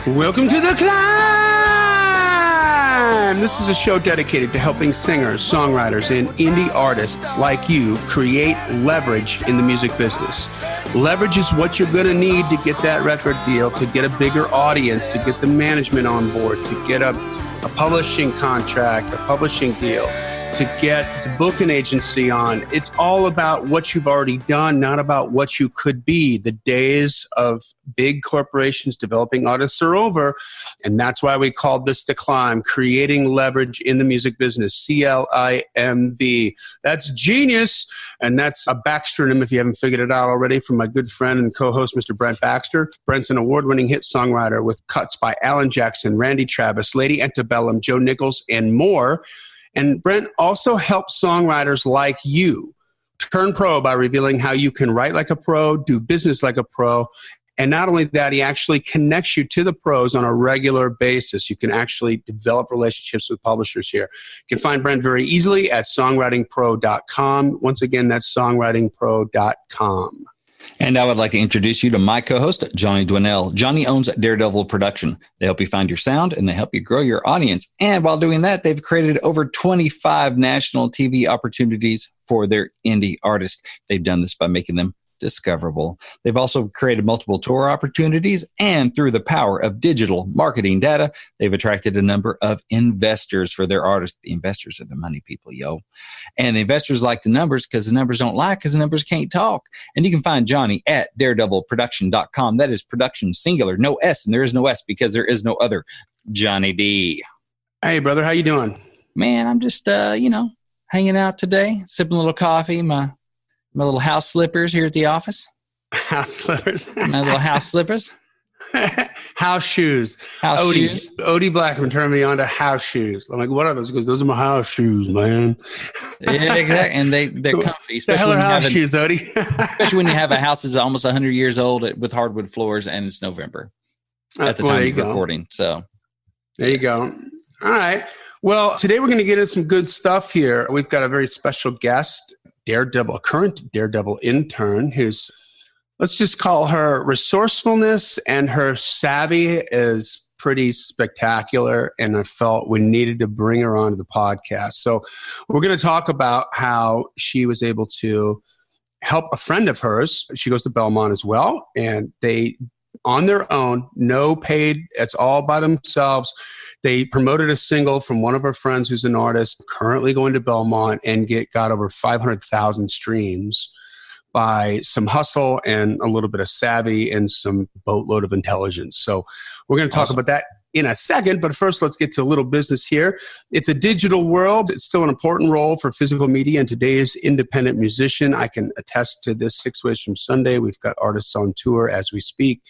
Welcome to the C.L.I.M.B. This is a show dedicated to helping singers, songwriters, and indie artists like you create leverage in the music business. Leverage is what you're going to need to get that record deal, to get a bigger audience, to get the management on board, to get a publishing contract, a publishing deal, to get the booking agency on. It's all about what you've already done, not about what you could be. The days of big corporations developing artists are over, and that's why we called this the C.L.I.M.B, creating leverage in the music business, C.L.I.M.B. That's genius, and that's a Baxtronym, if you haven't figured it out already, from my good friend and co-host, Mr. Brent Baxter. Brent's an award-winning hit songwriter with cuts by Alan Jackson, Randy Travis, Lady Antebellum, Joe Nichols, and more. And Brent also helps songwriters like you turn pro by revealing how you can write like a pro, do business like a pro. And not only that, he actually connects you to the pros on a regular basis. You can actually develop relationships with publishers here. You can find Brent very easily at songwritingpro.com. Once again, that's songwritingpro.com. And I would like to introduce you to my co-host, Johnny Dwinell. Johnny owns Daredevil Production. They help you find your sound and they help you grow your audience. And while doing that, they've created over 25 national TV opportunities for their indie artists. They've done this by making them discoverable. They've also created multiple tour opportunities, and through the power of digital marketing data, they've attracted a number of investors for their artists. The investors are the money people, yo. And the investors like the numbers because the numbers don't lie because the numbers can't talk. And you can find Johnny at daredevilproduction.com. That is production singular, no S, and there is no S because there is no other Johnny D. Hey, brother, how you doing? Man, I'm just, hanging out today, sipping a little coffee, my little house slippers here at the office. House slippers. My little house slippers. House shoes. House shoes. Odie Blackman turned me on to house shoes. I'm like, what are those? He goes, those are my house shoes, man. Yeah, exactly. And they're comfy. The hell are house shoes, Odie? Especially when you have a house that's almost 100 years old with hardwood floors and it's November at the time of recording. So there you go. All right. Well, today we're going to get into some good stuff here. We've got a very special guest, a current Daredevil intern, who's, let's just call her resourcefulness and her savvy is pretty spectacular. And I felt we needed to bring her onto the podcast. So we're going to talk about how she was able to help a friend of hers. She goes to Belmont as well. And they, on their own, no paid, it's all by themselves. They promoted a single from one of her friends who's an artist currently going to Belmont and got over 500,000 streams by some hustle and a little bit of savvy and some boatload of intelligence. So we're going to talk about that in a second, but first let's get to a little business here. It's a digital world. It's still an important role for physical media and today's independent musician. I can attest to this 6 ways from Sunday. We've got artists on tour as we speak,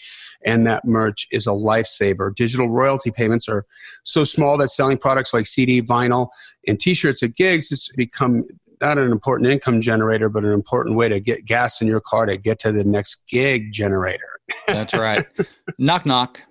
and that merch is a lifesaver. Digital royalty payments are so small that selling products like CD, vinyl, and t-shirts at gigs has become not an important income generator, but an important way to get gas in your car to get to the next gig generator. That's right. Knock, knock.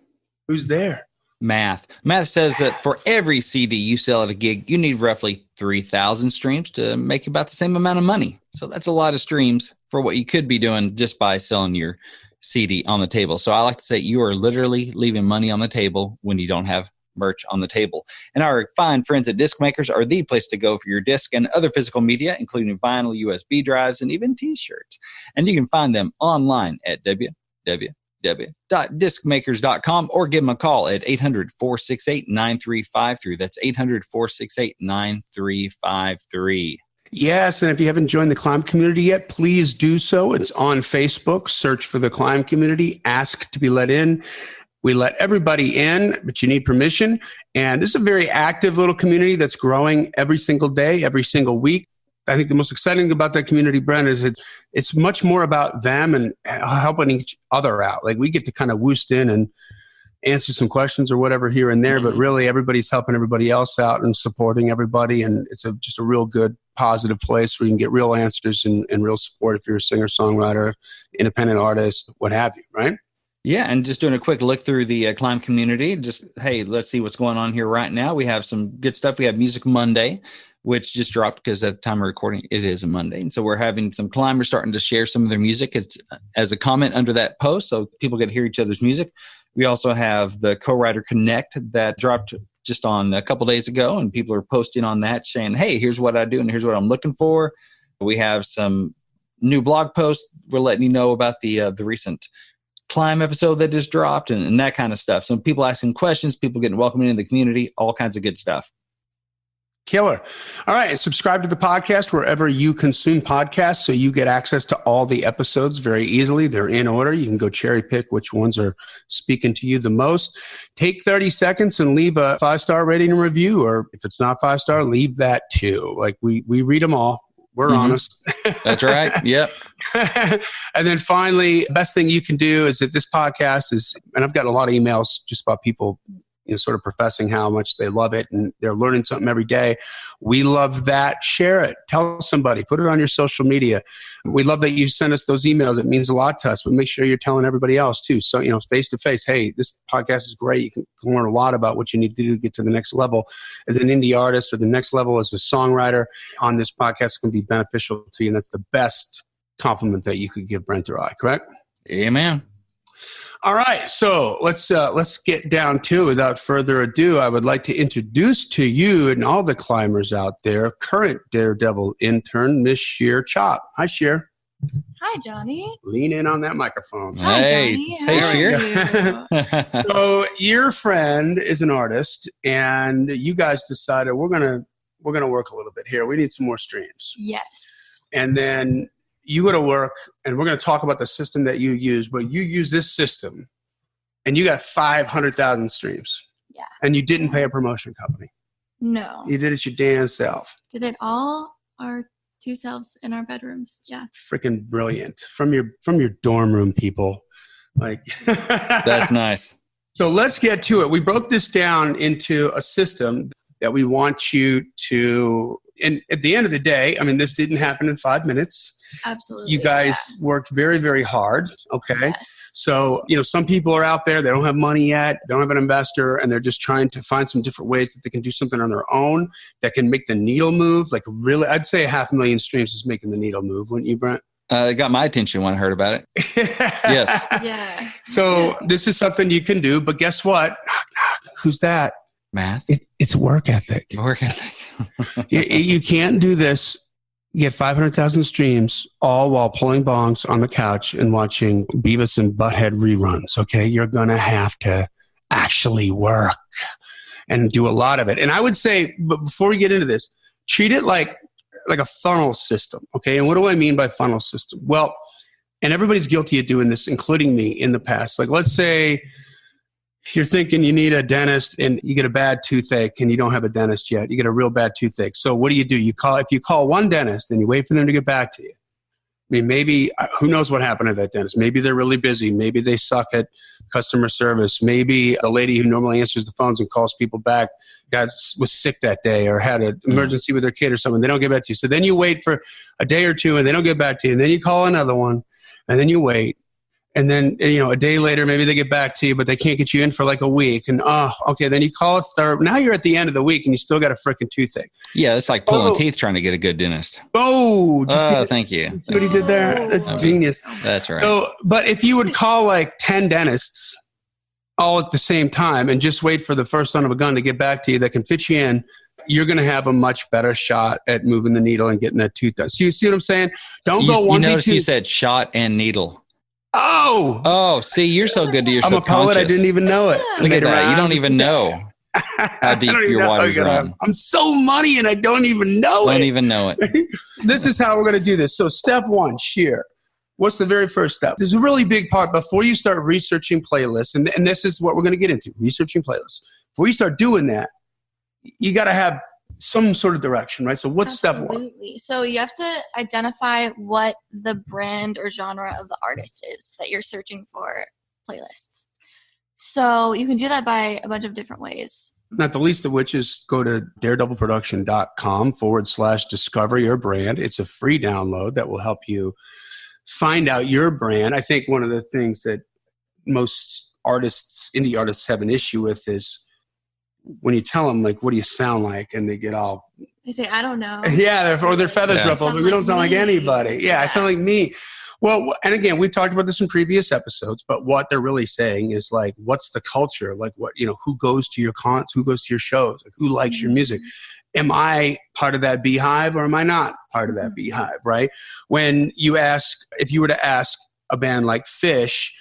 Who's there? Math says that for every CD you sell at a gig, you need roughly 3,000 streams to make about the same amount of money. So that's a lot of streams for what you could be doing just by selling your CD on the table. So I like to say you are literally leaving money on the table when you don't have merch on the table. And our fine friends at Disc Makers are the place to go for your disc and other physical media, including vinyl, USB drives, and even t-shirts. And you can find them online at www.discmakers.com or give them a call at 800-468-9353. That's 800-468-9353. Yes, and if you haven't joined the C.L.I.M.B community yet, please do so. It's on Facebook. Search for the C.L.I.M community. Ask to be let in. We let everybody in, but you need permission. And this is a very active little community that's growing every single day, every single week. I think the most exciting thing about that community, Brent, is it's much more about them and helping each other out. Like we get to kind of woost in and answer some questions or whatever here and there, but really everybody's helping everybody else out and supporting everybody. And it's just a real good, positive place where you can get real answers and real support if you're a singer, songwriter, independent artist, what have you, right? Yeah, and just doing a quick look through the C.L.I.M community. Just, hey, let's see what's going on here right now. We have some good stuff. We have Music Monday, which just dropped because at the time of recording, it is a Monday. And so we're having some climbers starting to share some of their music. It's as a comment under that post, so people get to hear each other's music. We also have the Co-Writer Connect that dropped just on a couple days ago, and people are posting on that saying, hey, here's what I do and here's what I'm looking for. We have some new blog posts. We're letting you know about the recent C.L.I.M.B episode that just dropped and that kind of stuff. So people asking questions, people getting welcomed into the community, all kinds of good stuff. Killer. All right. And subscribe to the podcast wherever you consume podcasts so you get access to all the episodes very easily. They're in order. You can go cherry pick which ones are speaking to you the most. Take 30 seconds and leave a 5-star rating and review, or if it's not 5-star, leave that too. Like we read them all. We're honest. That's right. Yep. And then finally, best thing you can do is that this podcast is, and I've gotten a lot of emails just about people, sort of professing how much they love it and they're learning something every day. We love that. Share it. Tell somebody. Put it on your social media. We love that you send us those emails. It means a lot to us, but make sure you're telling everybody else too. So, face to face, hey, this podcast is great. You can learn a lot about what you need to do to get to the next level as an indie artist, or the next level as a songwriter. On this podcast can be beneficial to you. And that's the best compliment that you could give Brent or I, correct? Amen. All right, so let's get down to it. Without further ado, I would like to introduce to you and all the climbers out there, current Daredevil intern, Miss Sheer Chop. Hi, Sheer. Hi, Johnny. Lean in on that microphone. Hi, Hey, Johnny. hey, How Sheer. are you? So your friend is an artist, and you guys decided we're gonna work a little bit here. We need some more streams, Yes. and then you go to work, and we're going to talk about the system that you use, but you use this system and you got 500,000 streams. Yeah. And you didn't pay a promotion company. No. You did it your damn self. Did it all our two selves in our bedrooms. Yeah. Freaking brilliant. From your dorm room, people. Like That's nice. So let's get to it. We broke this down into a system that we want you to, and at the end of the day, I mean, this didn't happen in 5 minutes. Absolutely. You guys worked very, very hard. Okay. Yes. So, some people are out there, they don't have money yet, they don't have an investor, and they're just trying to find some different ways that they can do something on their own that can make the needle move. Like really, I'd say 500,000 streams is making the needle move, wouldn't you, Brent? It got my attention when I heard about it. Yes. Yeah. So this is something you can do, but guess what? Knock, knock. Who's that? Math. It's work ethic. Work ethic. You can't do this. Get 500,000 streams, all while pulling bongs on the couch and watching Beavis and Butthead reruns. Okay, you're gonna have to actually work and do a lot of it. And I would say, but before we get into this, treat it like a funnel system. Okay, and what do I mean by funnel system? Well, and everybody's guilty of doing this, including me in the past. Like, let's say you're thinking you need a dentist and you get a bad toothache and you don't have a dentist yet. You get a real bad toothache. So what do? If you call one dentist and you wait for them to get back to you. I mean, maybe, who knows what happened to that dentist? Maybe they're really busy. Maybe they suck at customer service. Maybe the lady who normally answers the phones and calls people back was sick that day or had an emergency with their kid or something. They don't get back to you. So then you wait for a day or two and they don't get back to you. And then you call another one and then you wait. And then, a day later, maybe they get back to you, but they can't get you in for like a week. And, okay, then you call a third. Now you're at the end of the week and you still got a freaking toothache. Yeah, it's like pulling teeth trying to get a good dentist. Oh, thank you. See what he did there? That's genius. That's right. So, but if you would call like 10 dentists all at the same time and just wait for the first son of a gun to get back to you that can fit you in, you're going to have a much better shot at moving the needle and getting that tooth done. So you see what I'm saying? Don't go one. You notice you said shot and needle. Oh, see, you're so good to your I'm subconscious. a poet. I didn't even know it. Look at that. You don't even know how deep your water's run. I'm so money and I don't even know it. Don't even know it. This is how we're going to do this. So step one, sheer. What's the very first step? There's a really big part before you start researching playlists, and this is what we're going to get into, researching playlists. Before you start doing that, you got to have some sort of direction, right? So what's step one? Absolutely. So you have to identify what the brand or genre of the artist is that you're searching for playlists. So you can do that by a bunch of different ways. Not the least of which is go to daredevilproduction.com/discover your brand. It's a free download that will help you find out your brand. I think one of the things that most artists, indie artists, have an issue with is when you tell them, like, what do you sound like? And they get all... They say, I don't know. Yeah, their feathers ruffled. We don't sound like anybody. Yeah, I sound like me. Well, and again, we've talked about this in previous episodes, but what they're really saying is like, what's the culture? Like what, who goes to your cons, who goes to your shows, like, who likes your music? Am I part of that beehive or am I not part of that beehive, right? When you ask, if you were to ask a band like Fish,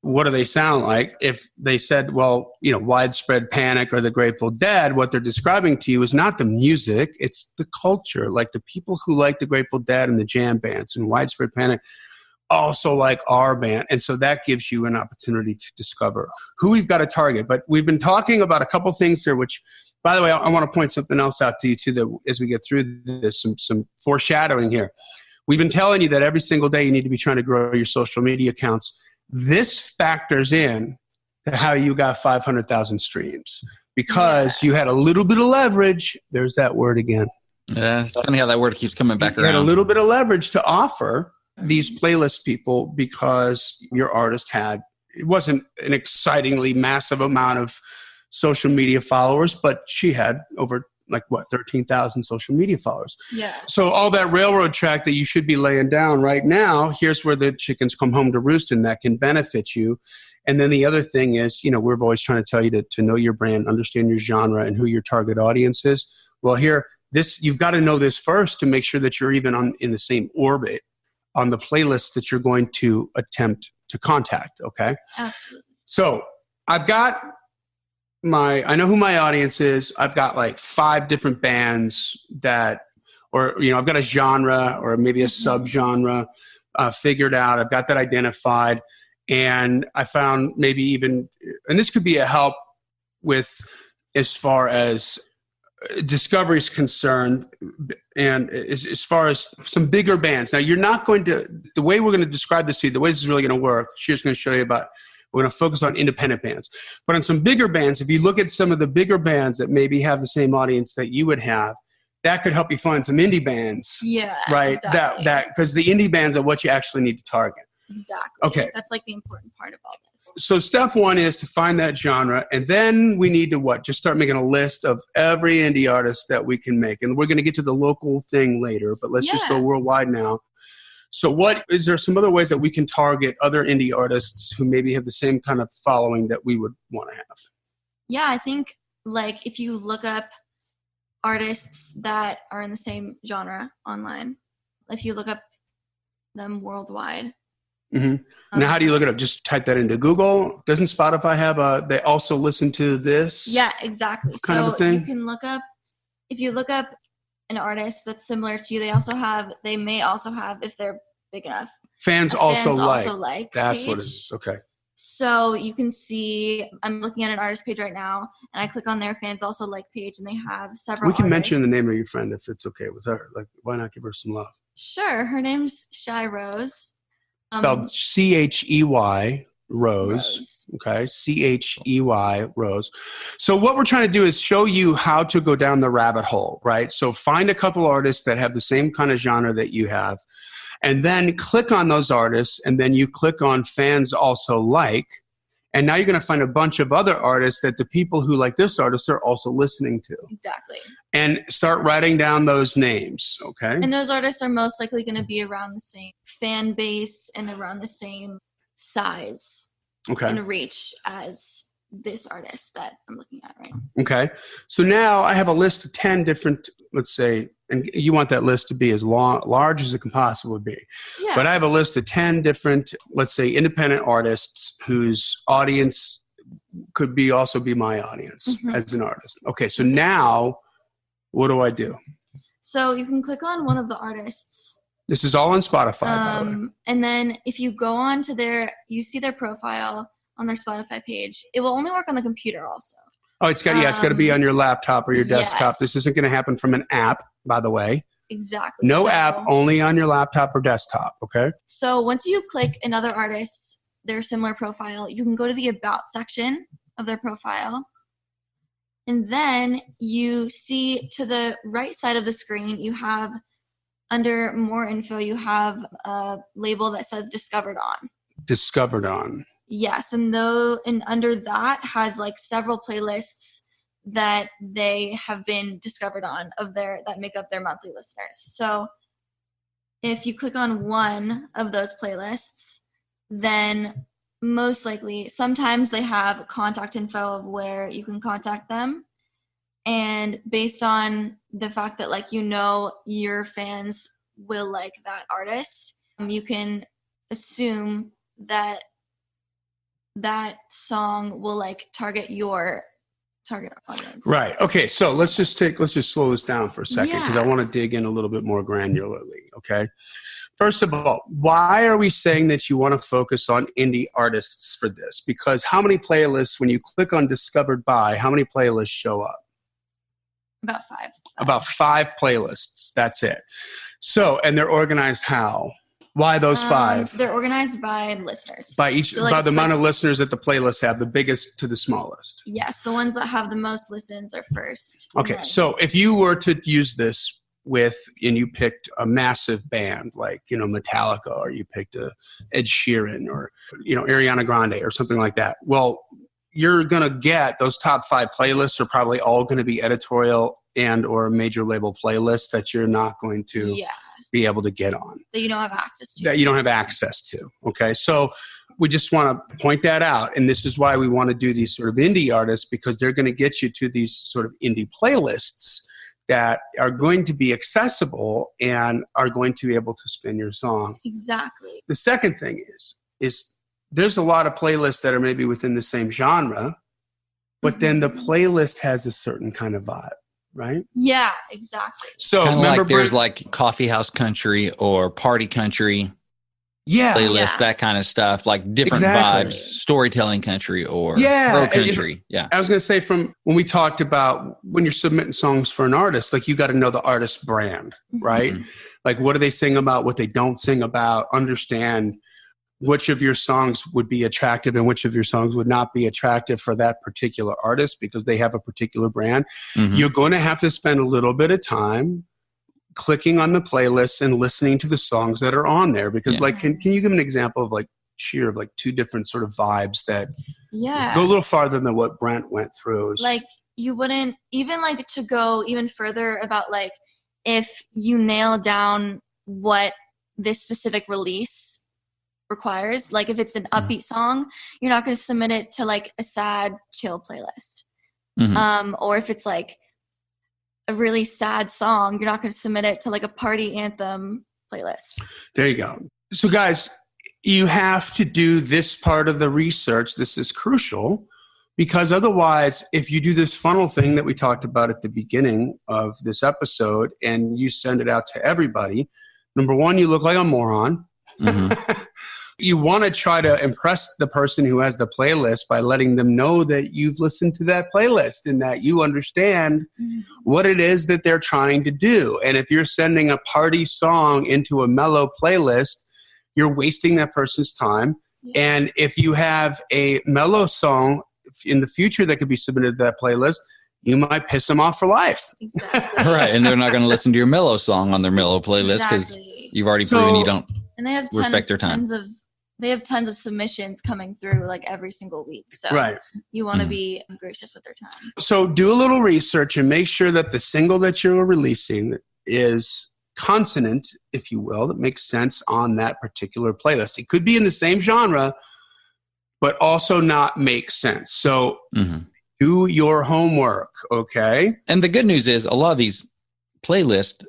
what do they sound like? If they said, well, Widespread Panic or the Grateful Dead, what they're describing to you is not the music, it's the culture. Like the people who like the Grateful Dead and the jam bands and Widespread Panic also like our band. And so that gives you an opportunity to discover who we've got to target. But we've been talking about a couple things here, which, by the way, I want to point something else out to you too, that as we get through this, some foreshadowing here. We've been telling you that every single day you need to be trying to grow your social media accounts. This factors in to how you got 500,000 streams because you had a little bit of leverage. There's that word again. Yeah, it's funny how that word keeps coming back around. You had a little bit of leverage to offer these playlist people because your artist it wasn't an excitingly massive amount of social media followers, but she had over 13,000 social media followers. Yeah. So all that railroad track that you should be laying down right now, here's where the chickens come home to roost, and that can benefit you. And then the other thing is, we're always trying to tell you to know your brand, understand your genre and who your target audience is. Well, you've got to know this first to make sure that you're even in the same orbit on the playlist that you're going to attempt to contact. Okay. Absolutely. So I've got I know who my audience is. I've got like 5 different bands I've got a genre or maybe a subgenre figured out. I've got that identified. And I found maybe even, and this could be a help with as far as discovery is concerned and as far as some bigger bands. Now, you're not going to, the way we're going to describe this to you, the way this is really going to work, she's going to show you about. We're going to focus on independent bands. But on some bigger bands, if you look at some of the bigger bands that maybe have the same audience that you would have, that could help you find some indie bands. Yeah. Right? Exactly. Because the indie bands are what you actually need to target. Exactly. Okay. That's like the important part of all this. So step 1 is to find that genre. And then we need to just start making a list of every indie artist that we can make. And we're going to get to the local thing later, but let's just go worldwide now. So is there some other ways that we can target other indie artists who maybe have the same kind of following that we would want to have? Yeah, I think if you look up artists that are in the same genre online, if you look up them worldwide. Mm-hmm. Now, how do you look it up? Just type that into Google. Doesn't Spotify have they also listen to this? Yeah, exactly. Kind of a thing? You can if you look up an artist that's similar to you, they may also have, if they're big enough, fans also like. That's page. What it is. Okay. So you can see, I'm looking at an artist page right now, and I click on their fans also like page, and they have several We can artists. mention the name of your friend if it's okay with her. Like, why not give her some love? Sure. Her name's Shy Rose. Spelled C-H-E-Y. Rose. Okay. C-H-E-Y Rose. So what we're trying to do is show you how to go down the rabbit hole, right? So find a couple artists that have the same kind of genre that you have, and then click on those artists, and then you click on fans also like, and now you're going to find a bunch of other artists that the people who like this artist are also listening to. Exactly. And start writing down those names, okay? And those artists are most likely going to be around the same fan base and around the same size and reach as this artist that I'm looking at right now. Okay. So now I have a list of 10 different, let's say, and you want that list to be as large as it can possibly be. Yeah. But I have a list of 10 different, let's say, independent artists whose audience could also be my audience as an artist. Okay. So now what do I do? So you can click on one of the artists. This is all on Spotify, by the way. And then if you go on to you see their profile on their Spotify page. It will only work on the computer also. Oh, it's got to be on your laptop or your desktop. Yes. This isn't going to happen from an app, by the way. Exactly. No app, only on your laptop or desktop, okay? So once you click another artist, their similar profile, you can go to the About section of their profile. And then you see to the right side of the screen, you have, under More Info, you have a label that says Discovered On. Discovered On. Yes, and under that has like several playlists that they have been discovered on that make up their monthly listeners. So if you click on one of those playlists, then most likely, sometimes they have contact info of where you can contact them. And based on the fact that, like, you know, your fans will like that artist, you can assume that that song will, like, target your target audience. Right. Okay. So let's just slow this down for a second, because I want to dig in a little bit more granularly. Okay. First of all, why are we saying that you want to focus on indie artists for this? Because how many playlists, when you click on Discovered By, how many playlists show up? About five. About 5 playlists. That's it. So, and they're organized how? Why those 5? They're organized by listeners. By each, so, like, by the amount of listeners that the playlists have, the biggest to the smallest. Yes, the ones that have the most listens are first. Okay, so if you were to use this and you picked a massive band like, you know, Metallica, or you picked Ed Sheeran, or, you know, Ariana Grande, or something like that. Well, you're going to get those top 5 playlists are probably all going to be editorial and or major label playlists that you're not going to be able to get on. That you don't have access to. That you don't have access to. Okay. So we just want to point that out. And this is why we want to do these sort of indie artists, because they're going to get you to these sort of indie playlists that are going to be accessible and are going to be able to spin your song. Exactly. The second thing is there's a lot of playlists that are maybe within the same genre, but then the playlist has a certain kind of vibe, right? Yeah, exactly. So kind of like there's like coffee house country or party country playlist, that kind of stuff, like different vibes, storytelling country or pro country. I was going to say, from when we talked about when you're submitting songs for an artist, like, you got to know the artist's brand, right? Like, what do they sing about, what they don't sing about, understand which of your songs would be attractive and which of your songs would not be attractive for that particular artist because they have a particular brand. You're going to have to spend a little bit of time clicking on the playlist and listening to the songs that are on there, because like, can you give an example of like cheer of like 2 different sort of vibes that go a little farther than what Brent went through? Like, you wouldn't even, like, to go even further about, like, if you nail down what this specific release requires, like, if it's an upbeat song, you're not going to submit it to like a sad chill playlist. Or if it's like a really sad song, you're not going to submit it to like a party anthem playlist. There you go. So guys, you have to do this part of the research. This is crucial, because otherwise, if you do this funnel thing that we talked about at the beginning of this episode and you send it out to everybody, number one, you look like a moron. You want to try to impress the person who has the playlist by letting them know that you've listened to that playlist and that you understand what it is that they're trying to do. And if you're sending a party song into a mellow playlist, you're wasting that person's time. And if you have a mellow song in the future that could be submitted to that playlist, you might piss them off for life. Exactly. Right. And they're not going to listen to your mellow song on their mellow playlist because you've already proven you don't respect their time. They have tons of submissions coming through like every single week. So you want to be gracious with their time. So do a little research and make sure that the single that you're releasing is consonant, if you will, that makes sense on that particular playlist. It could be in the same genre, but also not make sense. So do your homework, okay? And the good news is a lot of these playlists,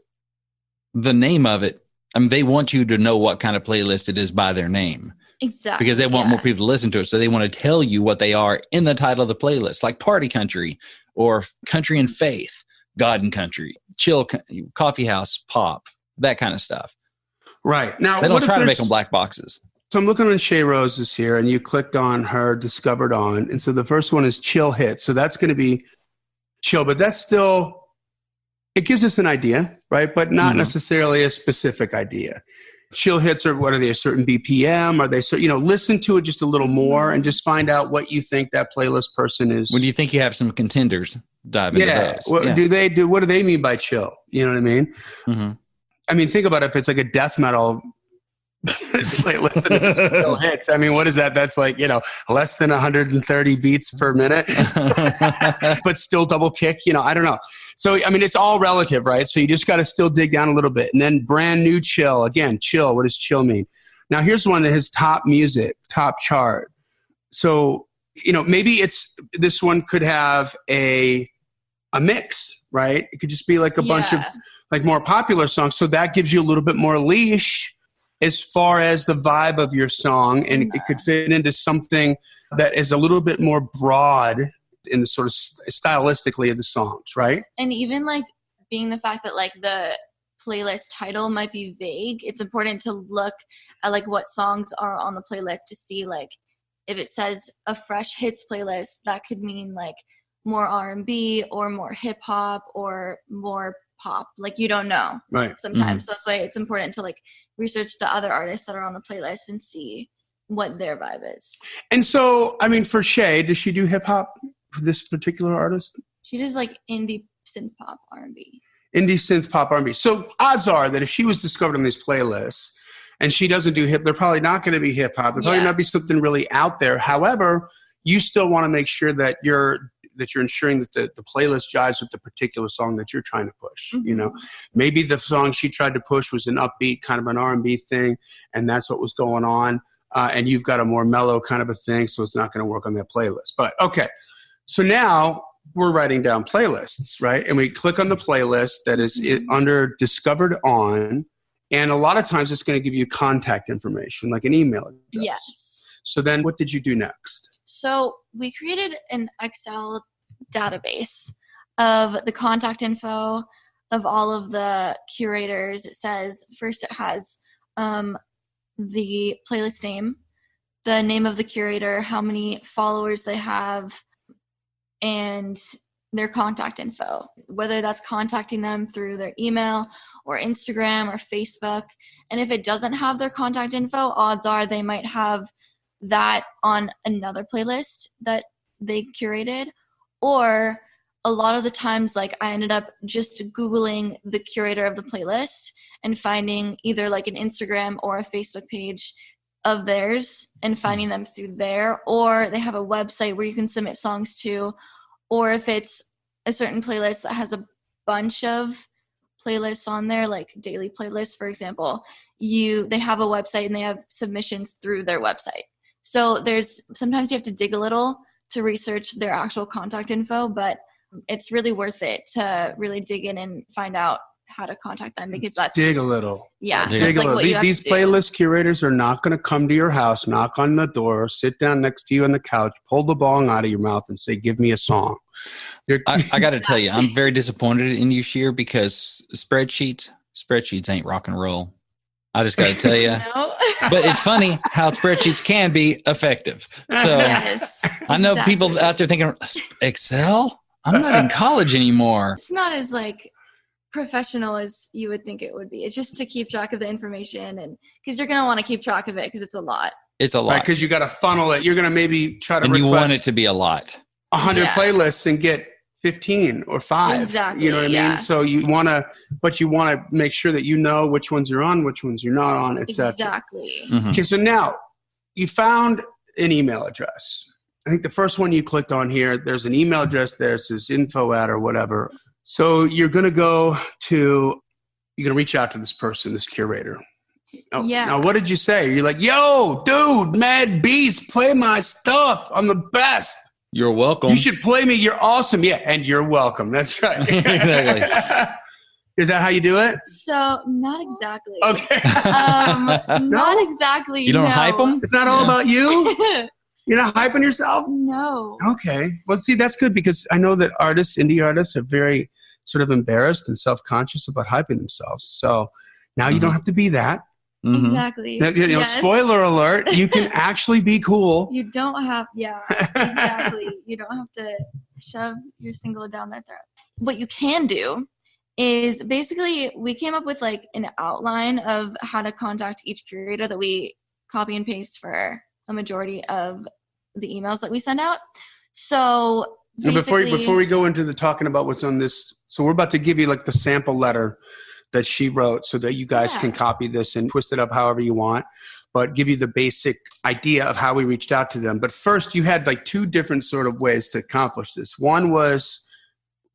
the name of it, I mean, they want you to know what kind of playlist it is by their name. Exactly. Because they want more people to listen to it. So they want to tell you what they are in the title of the playlist, like party country or country and faith, God and country, chill, coffee house, pop, that kind of stuff. Right. Now, they don't try to make them black boxes. So I'm looking on Shay Rose's here, and you clicked on her Discovered On. And so the first one is chill hit. So that's going to be chill, but that's still, it gives us an idea, right? But not necessarily a specific idea. Chill hits are, what are they, a certain BPM? Are they, listen to it just a little more and just find out what you think that playlist person is. When do you think you have some contenders, dive into those. What do they mean by chill? You know what I mean? I mean, think about it. If it's like a death metal playlist is still hits. I mean, what is that? That's like, less than 130 beats per minute, but still double kick, I don't know. So, I mean, it's all relative, right? So you just got to still dig down a little bit. And then brand new chill. Again, chill. What does chill mean? Now, here's one that has top music, top chart. So, maybe this one could have a mix, right? It could just be like a bunch of like more popular songs. So that gives you a little bit more leash as far as the vibe of your song. And it could fit into something that is a little bit more broad in the sort of stylistically of the songs, right? And even like being the fact that like the playlist title might be vague, it's important to look at like what songs are on the playlist to see like if it says a fresh hits playlist, that could mean like more R&B or more hip hop or more pop. Like you don't know sometimes. So that's why it's important to like research the other artists that are on the playlist and see what their vibe is. And so, I mean, for Shay, does she do hip hop for this particular artist? She does like indie synth pop R&B. Indie synth pop R&B. So odds are that if she was discovered on these playlists and she doesn't do they're probably not going to be hip hop. They're probably not be something really out there. However, you still want to make sure that you're ensuring that the playlist jives with the particular song that you're trying to push. Maybe the song she tried to push was an upbeat kind of an R&B thing, and that's what was going on. And you've got a more mellow kind of a thing, so it's not going to work on that playlist. But okay, so now we're writing down playlists, right? And we click on the playlist that is under Discovered On, and a lot of times it's going to give you contact information, like an email address. Yes. So then what did you do next? So we created an Excel database of the contact info of all of the curators. It says, first it has the playlist name, the name of the curator, how many followers they have, and their contact info, whether that's contacting them through their email or Instagram or Facebook. And if it doesn't have their contact info, odds are they might have that on another playlist that they curated. Or a lot of the times, like I ended up just Googling the curator of the playlist and finding either like an Instagram or a Facebook page of theirs and finding them through there, or they have a website where you can submit songs to, or if it's a certain playlist that has a bunch of playlists on there, like daily playlists, for example, they have a website and they have submissions through their website. So sometimes you have to dig a little to research their actual contact info, but it's really worth it to really dig in and find out how to contact them, because that's dig a little. Yeah. Dig a little. These playlist curators are not going to come to your house, knock on the door, sit down next to you on the couch, pull the bong out of your mouth and say, give me a song. I got to tell you, I'm very disappointed in you, Sheer, because spreadsheets ain't rock and roll. I just got to tell you. No. But it's funny how spreadsheets can be effective. So yes, I know people out there thinking, Excel? I'm not in college anymore. It's not as like professional as you would think it would be. It's just to keep track of the information, and because you're going to want to keep track of it because it's a lot. It's a lot. Right, because you got to funnel it. You're going to maybe try to and you want it to be a lot. 100 playlists and get 15 or 5. Exactly. You know what I mean? So you want to make sure that you know which ones you're on, which ones you're not on, etc. Exactly. Mm-hmm. Okay, so now you found an email address. I think the first one you clicked on here, there's an email address there. It says info at or whatever. So you're going to reach out to this person, this curator. Oh, yeah. Now, what did you say? You're like, yo, dude, mad beats, play my stuff. I'm the best. You're welcome. You should play me. You're awesome. Yeah, and you're welcome. That's right. Exactly. Is that how you do it? So, not exactly. Okay. Not exactly. You don't hype them? It's not all about you? You're not hyping yourself? No. Okay. Well, see, that's good, because I know that indie artists are very sort of embarrassed and self-conscious about hyping themselves. So now you don't have to be that. Mm-hmm. Exactly. Yes. Spoiler alert, you can actually be cool. You don't have, exactly. You don't have to shove your single down their throat. What you can do is basically we came up with like an outline of how to contact each curator that we copy and paste for a majority of the emails that we send out. So before we go into the talking about what's on this, so we're about to give you like the sample letter that she wrote so that you guys can copy this and twist it up however you want, but give you the basic idea of how we reached out to them. But first, you had like two different sort of ways to accomplish this. One was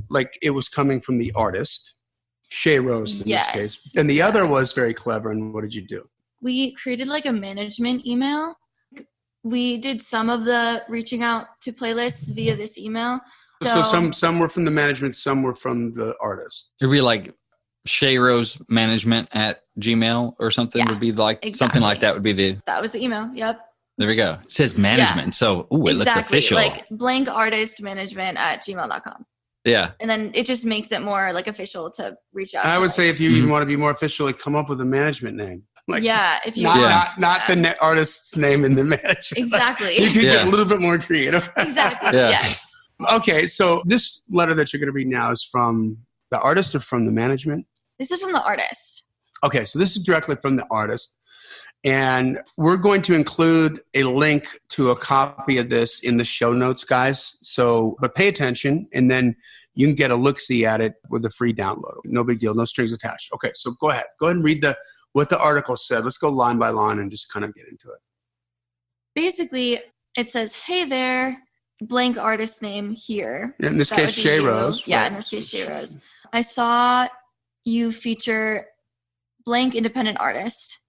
like it was coming from the artist, Shay Rose in this case. And the other was very clever. And what did you do? We created like a management email. We did some of the reaching out to playlists via this email. So some were from the management, some were from the artist. It'd be like Shay Rose Management at Gmail or something would be like something like that would be that was the email. Yep. There we go. It says management. So it looks official. Like blank artist management at gmail.com. Yeah. And then it just makes it more like official to reach out. I would say if you even want to be more official, like come up with a management name. Like, if you not the artist's name in the management. Exactly. You can get a little bit more creative. Exactly. Yeah. Yes. Okay, so this letter that you're going to read now is from the artist or from the management? This is from the artist. Okay, so this is directly from the artist. And we're going to include a link to a copy of this in the show notes, guys. But pay attention, and then you can get a look-see at it with a free download. No big deal, no strings attached. Okay, so go ahead. Go ahead and read what the article said. Let's go line by line and just kind of get into it. Basically, it says, hey there, blank artist name here. In this case, Shay Rose. Yeah, in this case, Shay Rose. I saw you feature blank independent artist.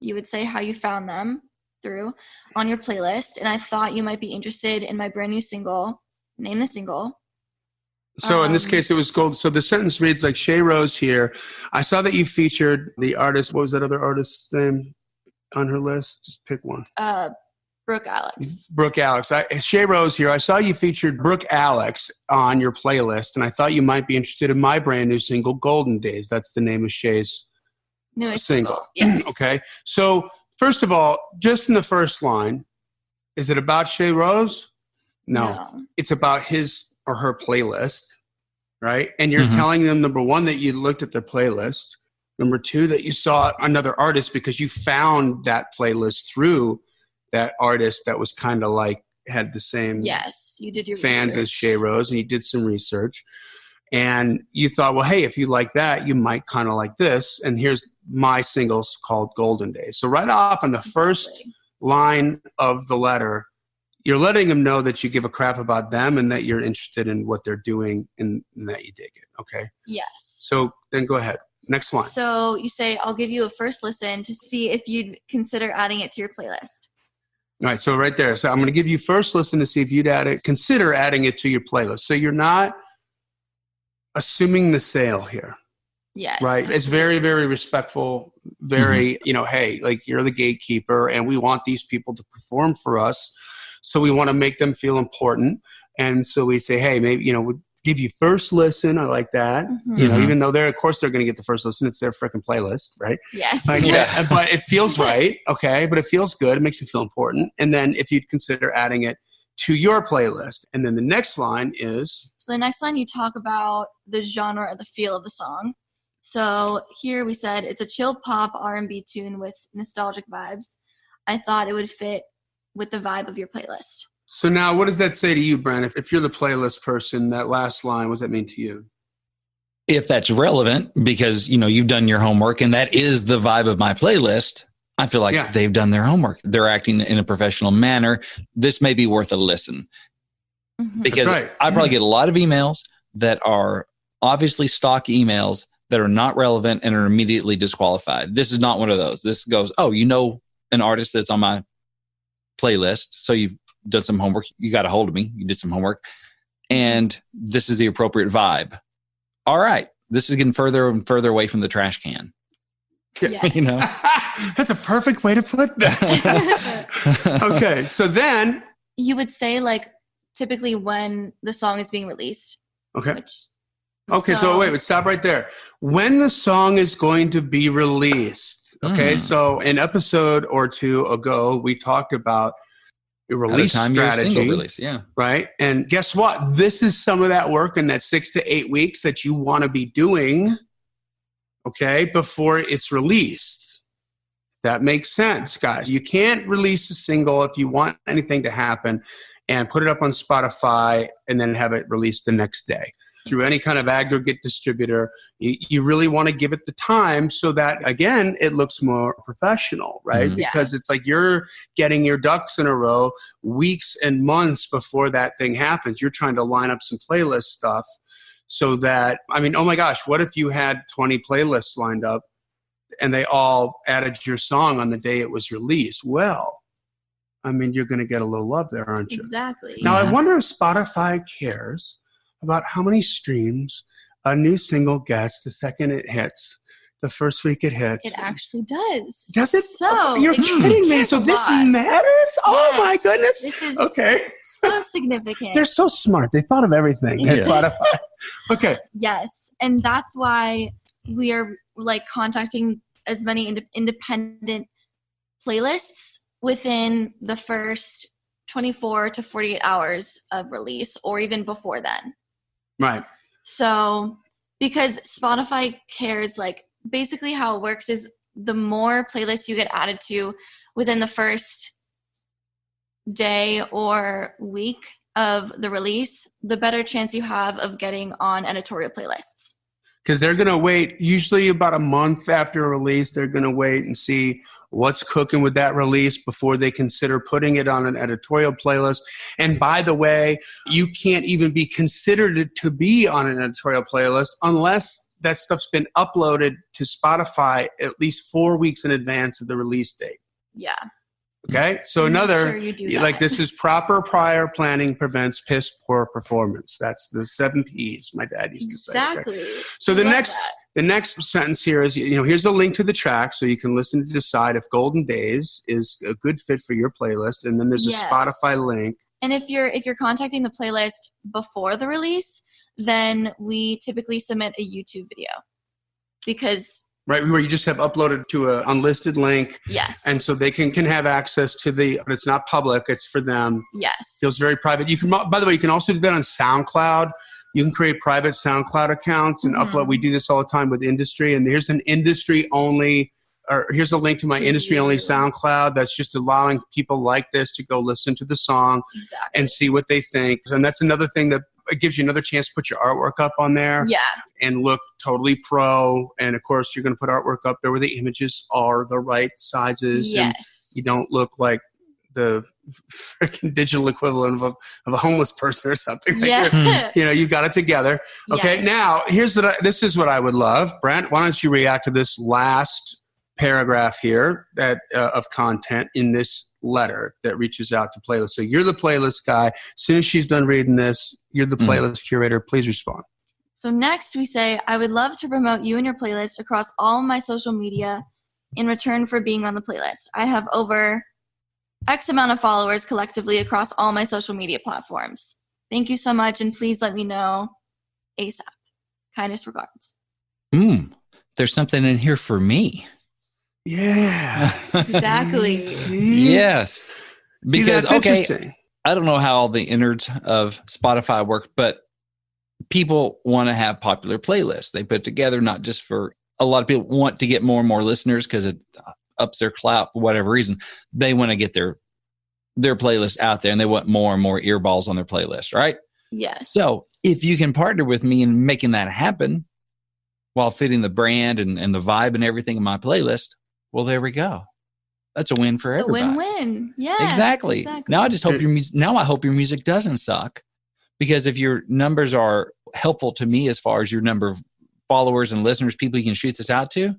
You would say how you found them through on your playlist. And I thought you might be interested in my brand new single. Name the single. So in this case, it was gold. So the sentence reads like, Shay Rose here. I saw that you featured the artist. What was that other artist's name on her list? Just pick one. Brooke Alex. Brooke Alex. Shay Rose here. I saw you featured Brooke Alex on your playlist, and I thought you might be interested in my brand new single, Golden Days. That's the name of Shay's newest single. Yes. Okay. So first of all, just in the first line, is it about Shay Rose? No. It's about his or her playlist, right? And you're telling them, number one, that you looked at their playlist. Number two, that you saw another artist because you found that playlist through that artist that was kind of like had the same you did your fans research. as Shay Rose, and you did some research. And you thought, well, hey, if you like that, you might kind of like this. And here's my singles called Golden Days. So right off on the first line of the letter, you're letting them know that you give a crap about them and that you're interested in what they're doing and that you dig it. Okay? Yes. So then go ahead. Next line. So you say, I'll give you a first listen to see if you'd consider adding it to your playlist. All right, so right there. So I'm going to give you first listen to see if you'd consider adding it to your playlist. So you're not assuming the sale here. Yes. Right. It's very, very respectful. Very, hey, like you're the gatekeeper and we want these people to perform for us. So we want to make them feel important. And so we say, hey, maybe, we'll give you first listen. I like that. Even though of course they're going to get the first listen. It's their freaking playlist, right? Yes. But it feels right. Okay. But it feels good. It makes me feel important. And then if you'd consider adding it to your playlist. And then the next line is. So the next line you talk about the genre or the feel of the song. So here we said it's a chill pop R&B tune with nostalgic vibes. I thought it would fit with the vibe of your playlist. So now what does that say to you, Brent? If you're the playlist person, that last line, what does that mean to you? If that's relevant, because, you've done your homework and that is the vibe of my playlist, I feel like they've done their homework. They're acting in a professional manner. This may be worth a listen. Because I probably get a lot of emails that are obviously stock emails that are not relevant and are immediately disqualified. This is not one of those. This goes, an artist that's on my playlist. So you've done some homework. You got a hold of me. You did some homework. And this is the appropriate vibe. All right. This is getting further and further away from the trash can. Yes. That's a perfect way to put that. Okay. So then. You would say like typically when the song is being released. Okay. So wait, stop right there. When the song is going to be released. Okay. So an episode or two ago, we talked about a release strategy. Release, right. And guess what? This is some of that work in that 6 to 8 weeks that you want to be doing. Okay. Before it's released. That makes sense, guys. You can't release a single if you want anything to happen and put it up on Spotify and then have it released the next day. through any kind of aggregate distributor, you really want to give it the time so that, again, it looks more professional, right? Mhm. Because it's like you're getting your ducks in a row weeks and months before that thing happens. You're trying to line up some playlist stuff so that, I mean, oh my gosh, what if you had 20 playlists lined up and they all added your song on the day it was released? Well, I mean, you're going to get a little love there, aren't you? Exactly. Now, I wonder if Spotify cares about how many streams a new single gets the second it hits, the first week it hits. It actually does. Does it? So You're kidding me. So this matters? Oh Yes. my goodness. This is Okay. so significant. They're so smart. They thought of everything at Yeah. Spotify. Okay. Yes. And that's why we are like contacting as many independent playlists within the first 24 to 48 hours of release, or even before then. Right. So because Spotify cares, like basically how it works is the more playlists you get added to within the first day or week of the release, the better chance you have of getting on editorial playlists. Because they're going to wait, usually about a month after a release, they're going to wait and see what's cooking with that release before they consider putting it on an editorial playlist. And by the way, you can't even be considered to be on an editorial playlist unless that stuff's been uploaded to Spotify at least 4 weeks in advance of the release date. Yeah. Okay, so Make another, sure you do like that. this is proper prior planning prevents piss poor performance. That's the 7 P's my dad used to say. Okay? Exactly. So Love the next sentence here is, here's a link to the track so you can listen to decide if Golden Days is a good fit for your playlist. And then there's Yes. a Spotify link. And if you're contacting the playlist before the release, then we typically submit a YouTube video because Right, where you just have uploaded to an unlisted link. yes. And so they can have access to but it's not public, it's for them. Yes. Feels very private. You can, by the way, you can also do that on SoundCloud. You can create private SoundCloud accounts and upload. We do this all the time with industry. And here's an industry only, or here's a link to my industry only SoundCloud that's just allowing people like this to go listen to the song Exactly. and see what they think. And that's another thing that it gives you another chance to put your artwork up on there. Yeah. And look totally pro. And of course, you're going to put artwork up there where the images are the right sizes. Yes. And you don't look like the freaking digital equivalent of a homeless person or something. Yeah. You got it together. Okay. Yes. Now, this is what I would love. Brent, why don't you react to this last paragraph here of content in this letter that reaches out to playlists. So you're the playlist guy. As soon as she's done reading this, you're the playlist curator. Please respond. So next we say, I would love to promote you and your playlist across all my social media in return for being on the playlist. I have over X amount of followers collectively across all my social media platforms. Thank you so much, and please let me know ASAP. Kindest regards. There's something in here for me. Yeah. Exactly. Yes. Because, that's okay, interesting. I don't know how all the innards of Spotify work, but people want to have popular playlists. They put together, not just for a lot of people want to get more and more listeners because it ups their clout for whatever reason. They want to get their playlist out there and they want more and more earballs on their playlist, right? Yes. So if you can partner with me in making that happen while fitting the brand and the vibe and everything in my playlist, well, there we go. That's a win for everybody. A win-win. Yeah. Exactly. Now I just hope I hope your music doesn't suck, because if your numbers are helpful to me as far as your number of followers and listeners, people you can shoot this out to,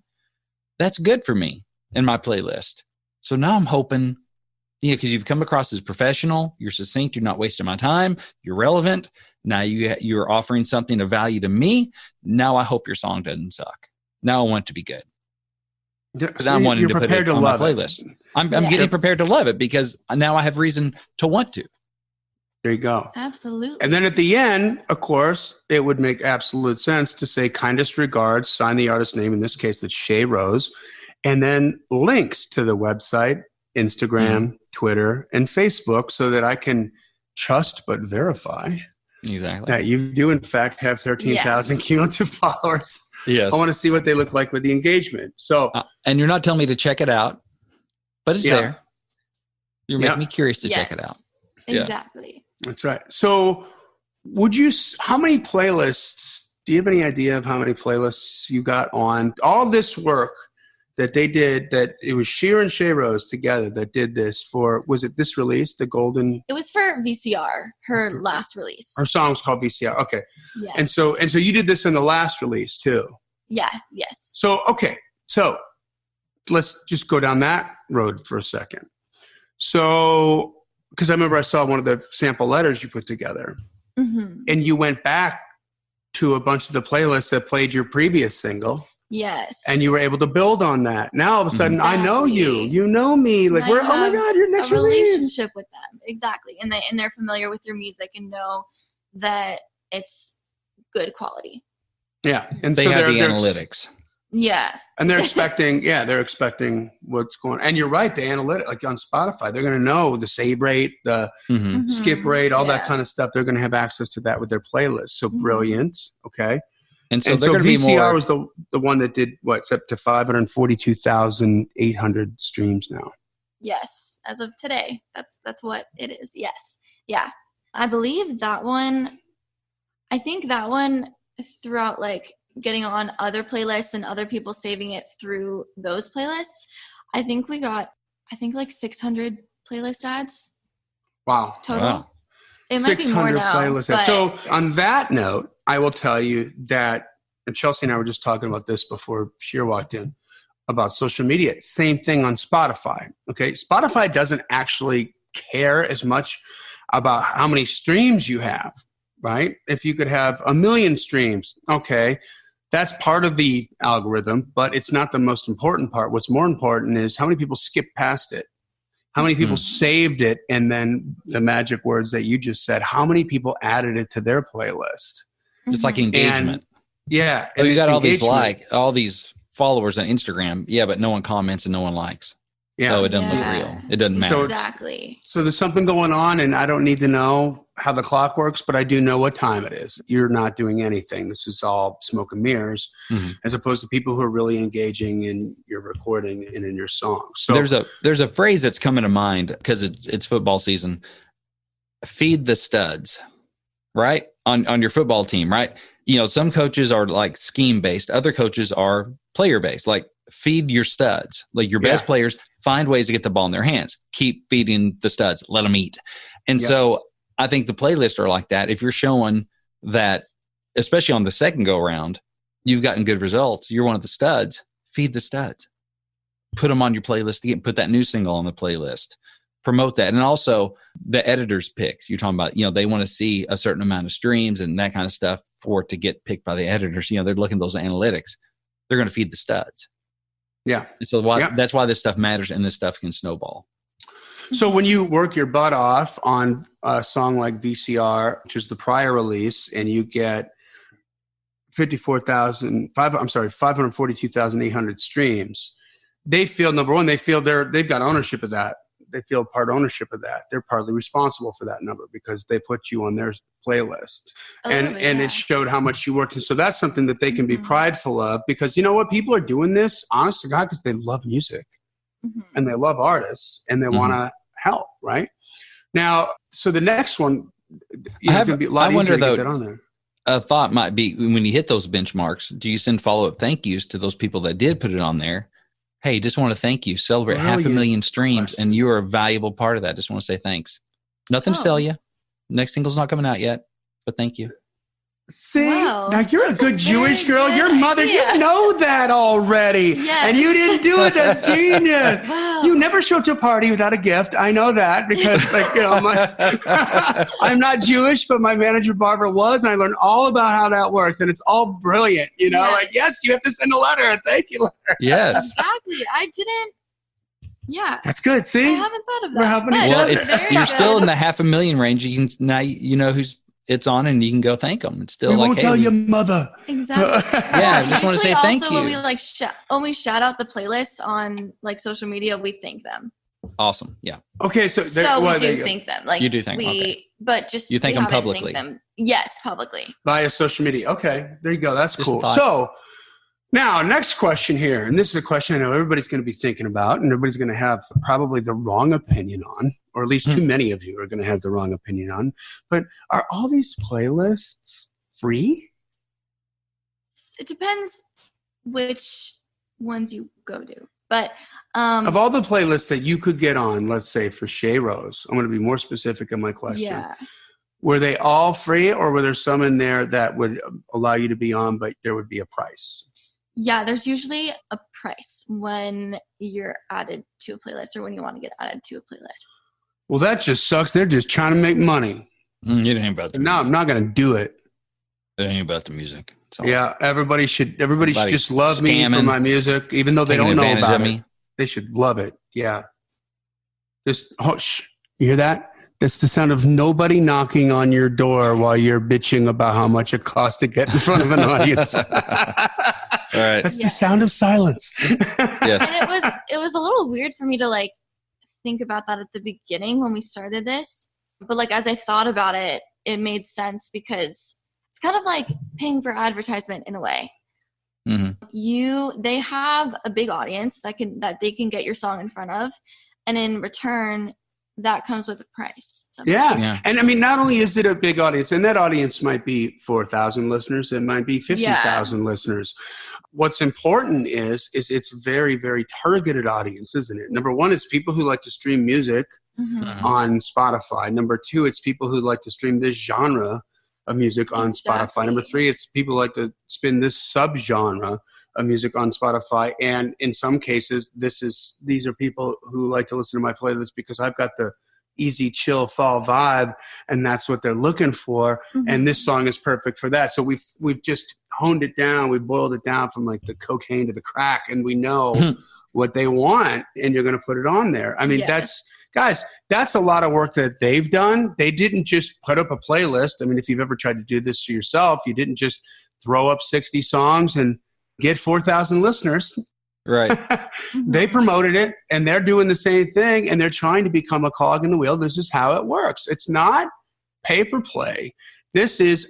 that's good for me in my playlist. So now I'm hoping, because you've come across as professional, you're succinct, you're not wasting my time, you're relevant. Now you're offering something of value to me. Now I hope your song doesn't suck. Now I want it to be good. Because I'm wanting to put it on my playlist. I'm getting prepared to love it because now I have reason to want to. There you go. Absolutely. And then at the end, of course, it would make absolute sense to say kindest regards, sign the artist name. In this case, it's Shay Rose. And then links to the website, Instagram, Twitter, and Facebook so that I can trust but verify that you do, in fact, have 13,000 cumulative followers. Yes. I want to see what they look like with the engagement. So, and you're not telling me to check it out, but it's there. You're making me curious to check it out. Exactly. That's right. So How many playlists, do you have any idea of how many playlists you got on all this work that they did, that it was Sheer and Shay Rose together that did this for, was it this release, the Golden? It was for VCR, her last release. Her song was called VCR. Okay. Yes. And so you did this in the last release too. Yeah. Yes. So, okay. So let's just go down that road for a second. So, because I remember I saw one of the sample letters you put together, and you went back to a bunch of the playlists that played your previous single. Yes. And you were able to build on that. Now all of a sudden, I know you. You know me. Like, oh my God, your next release. Relationship with them. Exactly. And they're familiar with your music and know that it's good quality. Yeah. And they have the analytics. Yeah. And they're expecting what's going on. And you're right, the analytics, like on Spotify, they're going to know the save rate, the skip rate, all that kind of stuff. They're going to have access to that with their playlist. So brilliant. Okay. And so they're going to be more. VCR was the one that did it's up to 542,800 streams now. Yes. As of today. That's what it is. Yes. Yeah. I believe that one, throughout like getting on other playlists and other people saving it through those playlists, I think we got like 600 playlist ads. Wow. Total. Wow. It might be more now. Playlist ads. So on that note, I will tell you that, and Chelsea and I were just talking about this before Sheer walked in, about social media. Same thing on Spotify. Okay. Spotify doesn't actually care as much about how many streams you have, right? If you could have 1 million streams, okay, that's part of the algorithm, but it's not the most important part. What's more important is how many people skip past it. How many people saved it, and then the magic words that you just said, how many people added it to their playlist? It's like engagement. And you got all these followers on Instagram. Yeah, but no one comments and no one likes. Yeah. So it doesn't look real. It doesn't matter. Exactly. So there's something going on, and I don't need to know how the clock works, but I do know what time it is. You're not doing anything. This is all smoke and mirrors, as opposed to people who are really engaging in your recording and in your song. So there's a phrase that's coming to mind because it's football season. Feed the studs, right? On your football team, right? You know, some coaches are like scheme based. Other coaches are player based. Like, feed your studs, like your best players. Find ways to get the ball in their hands. Keep feeding the studs. Let them eat. And so I think the playlists are like that. If you're showing that, especially on the second go around, you've gotten good results, you're one of the studs, feed the studs. Put them on your playlist again. Put that new single on the playlist. Promote that. And also the editor's picks. You're talking about, they want to see a certain amount of streams and that kind of stuff for it to get picked by the editors. They're looking at those analytics. They're going to feed the studs. Yeah. So that's why this stuff matters, and this stuff can snowball. So when you work your butt off on a song like VCR, which is the prior release, and you get 542,800 streams, they feel, number one, they've got ownership of that. They feel part ownership of that. They're partly responsible for that number because they put you on their playlist. And it showed how much you worked. And so that's something that they can be prideful of, because you know what? People are doing this, honest to God, because they love music and they love artists and they want to help, right? Now, so the next one, going to be a lot easier to get that on there. A thought might be, when you hit those benchmarks, do you send follow-up thank yous to those people that did put it on there? Hey, just want to thank you. Celebrate 500,000 streams, and you are a valuable part of that. Just want to say thanks. Nothing to sell you. Next single's not coming out yet, but thank you. See, now you're a good Jewish girl. Your mother, you know that already. Yes. And you didn't do it. That's genius. Wow. You never show up to a party without a gift. I know that because, I'm not Jewish, but my manager Barbara was, and I learned all about how that works. And it's all brilliant. You have to send a letter, a thank you letter. Yes. Exactly. I didn't. Yeah. That's good. See? I haven't thought of that. We're helping each other. You're still in the 500,000 range. You can now who's it's on, and you can go thank them. It's still we won't tell your mother. Exactly. I just want to say thank you. When we when we shout out the playlist on social media, we thank them. Awesome. Yeah. Okay. So we do thank them. You do thank them. But just you thank them publicly. Yes, publicly. Via social media. Okay. There you go. That's cool. So now, next question here, and this is a question I know everybody's going to be thinking about, and everybody's going to have probably the wrong opinion on. or at least too many of you are going to have the wrong opinion on. But are all these playlists free? It depends which ones you go to. But of all the playlists that you could get on, let's say for Shea Rose, I'm going to be more specific in my question. Yeah. Were they all free, or were there some in there that would allow you to be on, but there would be a price? Yeah, there's usually a price when you're added to a playlist or when you want to get added to a playlist. Well, that just sucks. They're just trying to make money. It ain't about the music. No, I'm not going to do it. It ain't about the music. Yeah, everybody should just love me for my music, even though they don't know about it. They should love it. Yeah. Just hush. You hear that? That's the sound of nobody knocking on your door while you're bitching about how much it costs to get in front of an audience. All right. That's the sound of silence. Yes. And it was a little weird for me to like think about that at the beginning when we started this. But like as I thought about it, it made sense because it's kind of like paying for advertisement in a way. Mm-hmm. They have a big audience that they can get your song in front of, and in return, that comes with a price. Yeah. And I mean, not only is it a big audience, and that audience might be 4,000 listeners, it might be 50,000 listeners. What's important is it's very, very targeted audience, isn't it? Number one, it's people who like to stream music on Spotify. Number two, it's people who like to stream this genre of music on Spotify. Number three, it's people who like to spin this subgenre of music on Spotify. And in some cases, these are people who like to listen to my playlist because I've got the easy, chill fall vibe, and that's what they're looking for. And this song is perfect for that. So we've just honed it down. We boiled it down from like the cocaine to the crack, and we know what they want, and you're going to put it on there. I mean, that's a lot of work that they've done. They didn't just put up a playlist. I mean, if you've ever tried to do this for yourself, you didn't just throw up 60 songs and get 4,000 listeners. Right. They promoted it, and they're doing the same thing, and they're trying to become a cog in the wheel. This is how it works. It's not pay for play.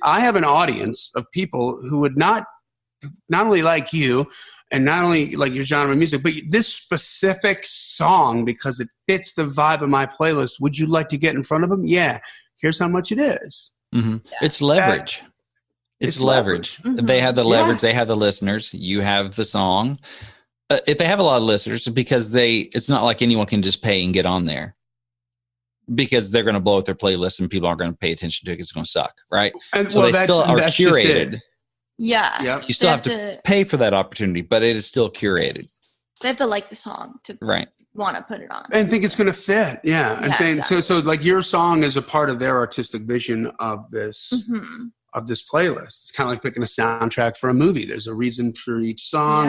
I have an audience of people who would not only like you and not only like your genre of music, but this specific song because it fits the vibe of my playlist. Would you like to get in front of them? Yeah. Here's how much it is. Yeah. It's leverage. It's leverage. They have the leverage. They have the listeners. You have the song. If they have a lot of listeners, because it's not like anyone can just pay and get on there, because they're going to blow up their playlist and people aren't going to pay attention to it. It's going to suck, right? And, so they still are curated. Yeah. Yep. You still have to pay for that opportunity, but it is still curated. They have to like the song to want to put it on. And think it's going to fit. Yeah. And exactly. So like your song is a part of their artistic vision of this. Of this playlist. It's kind of like picking a soundtrack for a movie. There's a reason for each song,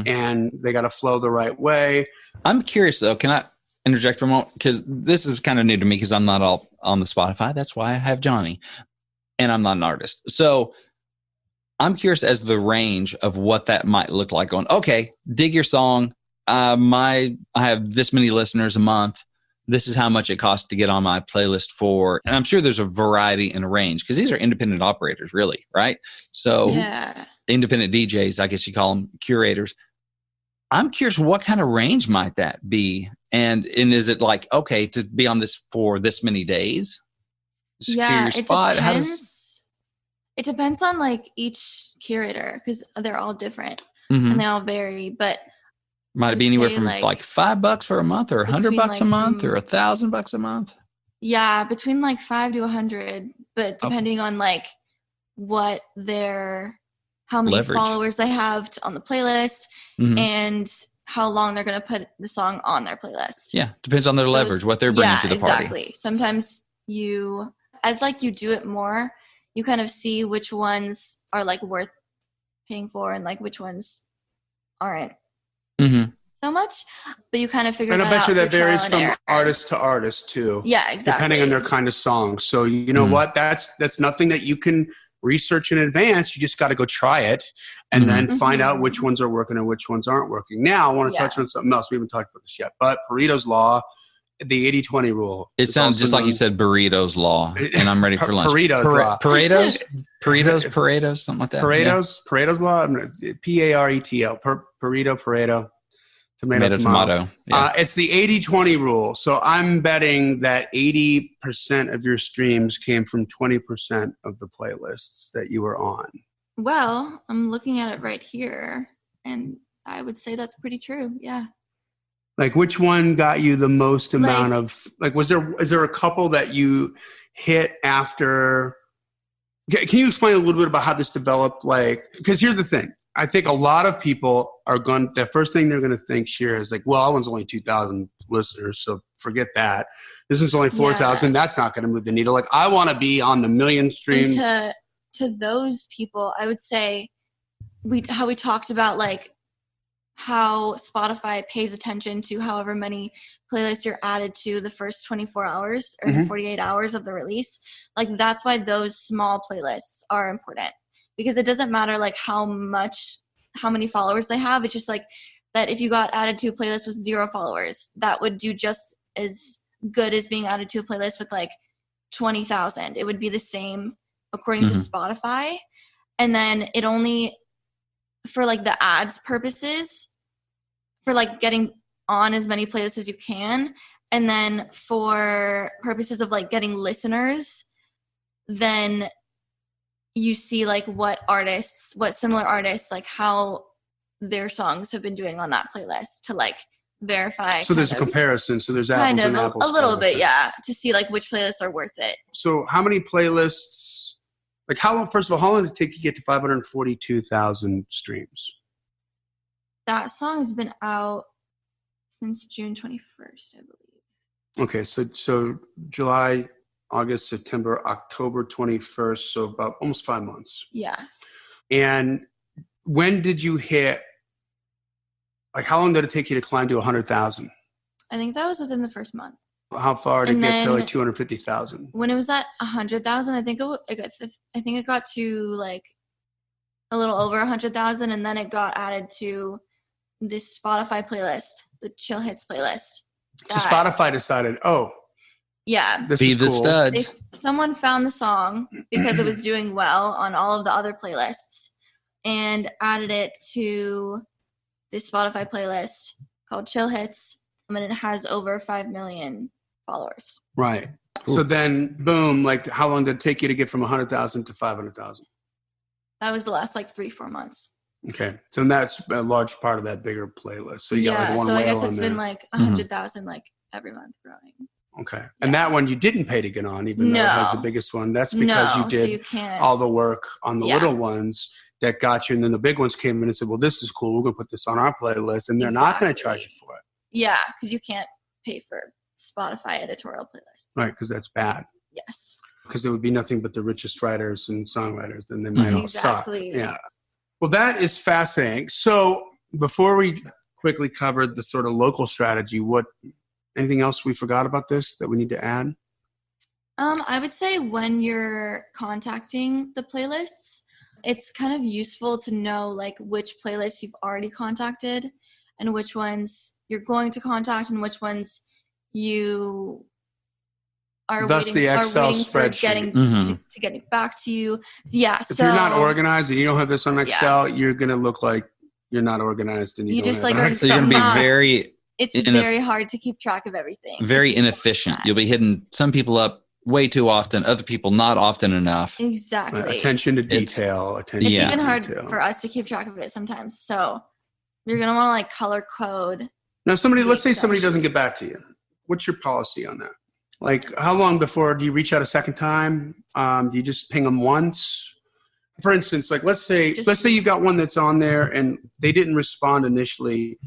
and they got to flow the right way. I'm curious though. Can I interject for a moment? Because this is kind of new to me because I'm not all on the Spotify. That's why I have Johnny, and I'm not an artist. So I'm curious as the range of what that might look like. Going, okay, dig your song. I have this many listeners a month. This is how much it costs to get on my playlist for, and I'm sure there's a variety and a range because these are independent operators, really, right? So independent DJs, I guess you call them curators. I'm curious, what kind of range might that be? And is it like, okay, to be on this for this many days? Yeah, it depends. It depends on like each curator because they're all different and they all vary, but might it be anywhere from like $5 for a month or $100 a month or $1,000 a month? Yeah, between like 5 to 100, but depending on like how many followers they have on the playlist and how long they're going to put the song on their playlist. Yeah, depends on their leverage, what they're bringing to the party. Exactly. Sometimes as you do it more, you kind of see which ones are like worth paying for and like which ones aren't. So much, but you kind of figure that out. And I bet you that varies from artist to artist too. Yeah, exactly. Depending on their kind of song. So you know what? That's nothing that you can research in advance. You just got to go try it and then find out which ones are working and which ones aren't working. Now I want to touch on something else. We haven't talked about this yet, but Pareto's Law, the 80-20 rule. It sounds just like you said Burritos Law, and I'm ready for lunch. Pareto's Law. Paretos, something like that. Pareto's Law, Pareto. Tomato. Yeah. It's the 80-20 rule. So I'm betting that 80% of your streams came from 20% of the playlists that you were on. Well, I'm looking at it right here, and I would say that's pretty true. Yeah. Like, which one got you the most amount of, like, is there a couple that you hit after? Can you explain a little bit about how this developed? Like, because here's the thing. I think a lot of people are the first thing they're going to think, Sheer, is like, well, that one's only 2,000 listeners, so forget that. This one's only 4,000. Yeah. That's not going to move the needle. Like, I want to be on the million streams. And to those people, I would say how we talked about, like, how Spotify pays attention to however many playlists you're added to the first 24 hours or 48 hours of the release. Like, that's why those small playlists are important. Because it doesn't matter like how many followers they have. It's just like that if you got added to a playlist with 0 followers, that would do just as good as being added to a playlist with like 20,000. It would be the same according to Spotify. And then it only, for like the ads purposes, for like getting on as many playlists as you can. And then for purposes of like getting listeners, then you see like what similar artists, like how their songs have been doing on that playlist to like verify. So there's a comparison. So there's apples and apples. A little bit, yeah, to see like which playlists are worth it. So how many playlists, like first of all, how long did it take you to get to 542,000 streams? That song has been out since June 21st, I believe. Okay, so July, August, September, October 21st, so about almost 5 months. Yeah. And when did you hit, like how long did it take you to climb to 100,000? I think that was within the first month. How far did it get to like 250,000? When it was at 100,000, I think it got to like a little over 100,000, and then it got added to this Spotify playlist, the Chill Hits playlist. So Spotify decided, yeah, this is cool. Studs. Someone found the song because it was doing well on all of the other playlists and added it to this Spotify playlist called Chill Hits, and it has over 5 million followers. Right. Cool. So then, boom, like how long did it take you to get from 100,000 to 500,000? That was the last like 3-4 months. Okay. So that's a large part of that bigger playlist. So you got like one so I whale guess it's on been there. like 100,000 like every month growing. Okay. Yeah. And that one you didn't pay to get on, even though it has the biggest one. That's because you did all the work on the little ones that got you. And then the big ones came in and said, well, this is cool. We're going to put this on our playlist. And they're not going to charge you for it. Yeah, because you can't pay for Spotify editorial playlists. Right, because that's bad. Yes. Because it would be nothing but the richest writers and songwriters, and they might all suck. Yeah. Well, that is fascinating. So before we quickly covered the sort of local strategy, anything else we forgot about this that we need to add? I would say when you're contacting the playlists, it's kind of useful to know like which playlists you've already contacted and which ones you're going to contact and which ones you are waiting for getting to getting back to you. Yeah. If you're not organized and you don't have this on Excel, you're going to look like you're not organized and you don't just have like so you're going to be very. It's very hard to keep track of everything. Very inefficient. You'll be hitting some people up way too often, other people not often enough. Exactly. Attention to detail. It's even hard for us to keep track of it sometimes. So you're going to want to like color code. Now, let's say somebody doesn't get back to you. What's your policy on that? Like, how long before do you reach out a second time? Do you just ping them once? For instance, like let's say you got one that's on there and they didn't respond initially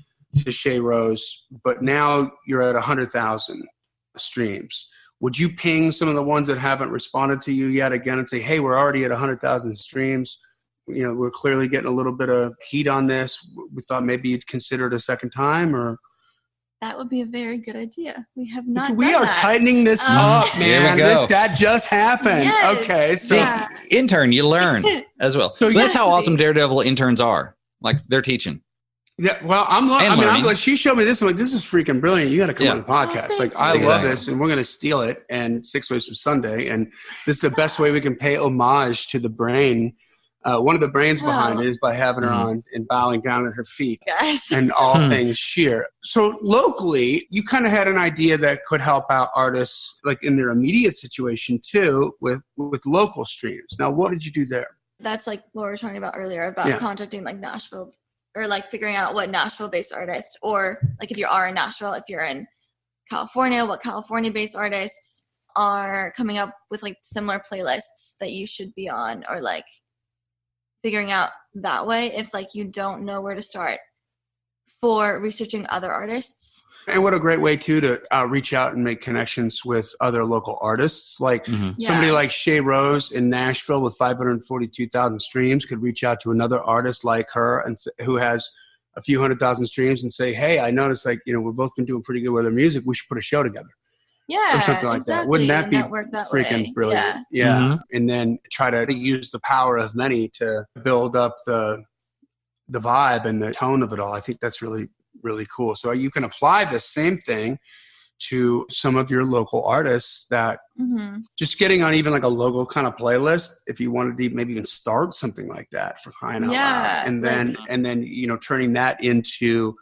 to Shea Rose, but now you're at 100,000 streams. Would you ping some of the ones that haven't responded to you yet again and say, hey, we're already at 100,000 streams. You know, we're clearly getting a little bit of heat on this. We thought maybe you'd consider it a second time, or that would be a very good idea. We have not. We are tightening this up, man. Here we go. That just happened. Yes. Okay, so intern, you learn as well. So that's how awesome Daredevil interns are. Like they're teaching. Yeah, well, I'm like, she showed me this. I'm like, this is freaking brilliant. You got to come on the podcast. I love this, and we're going to steal it. And 6 Ways from Sunday, and this is the best way we can pay homage to the brain One of the brains behind it is by having her on and bowing down at her feet and all things sheer. So locally, you kind of had an idea that could help out artists like in their immediate situation too with local streams. Now, what did you do there? That's like what we were talking about earlier about contacting like Nashville or like figuring out what Nashville-based artists, or like if you are in Nashville, if you're in California, what California-based artists are coming up with like similar playlists that you should be on, or like figuring out that way if like you don't know where to start for researching other artists. And what a great way too to reach out and make connections with other local artists. Like somebody like Shay Rose in Nashville with 542,000 streams could reach out to another artist like her and who has a few 100,000 streams and say, hey, I noticed like, we've both been doing pretty good with our music. We should put a show together. Yeah, or something like that. Wouldn't that be freaking brilliant? Yeah. And then try to use the power of many to build up the vibe and the tone of it all. I think that's really, really cool. So you can apply the same thing to some of your local artists that just getting on even like a local kind of playlist, if you wanted to maybe even start something like that for crying out loud. And then, turning that into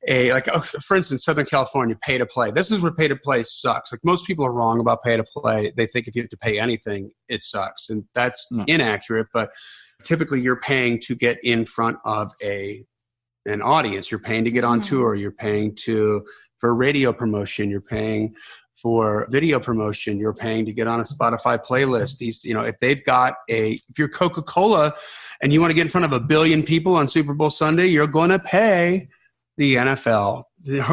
for instance, Southern California, pay to play. This is where pay to play sucks. Like most people are wrong about pay to play. They think if you have to pay anything, it sucks. And that's inaccurate. But typically you're paying to get in front of an audience. You're paying to get on tour. You're paying for radio promotion. You're paying for video promotion. You're paying to get on a Spotify playlist. These, if you're Coca-Cola and you want to get in front of 1 billion people on Super Bowl Sunday, you're going to pay the NFL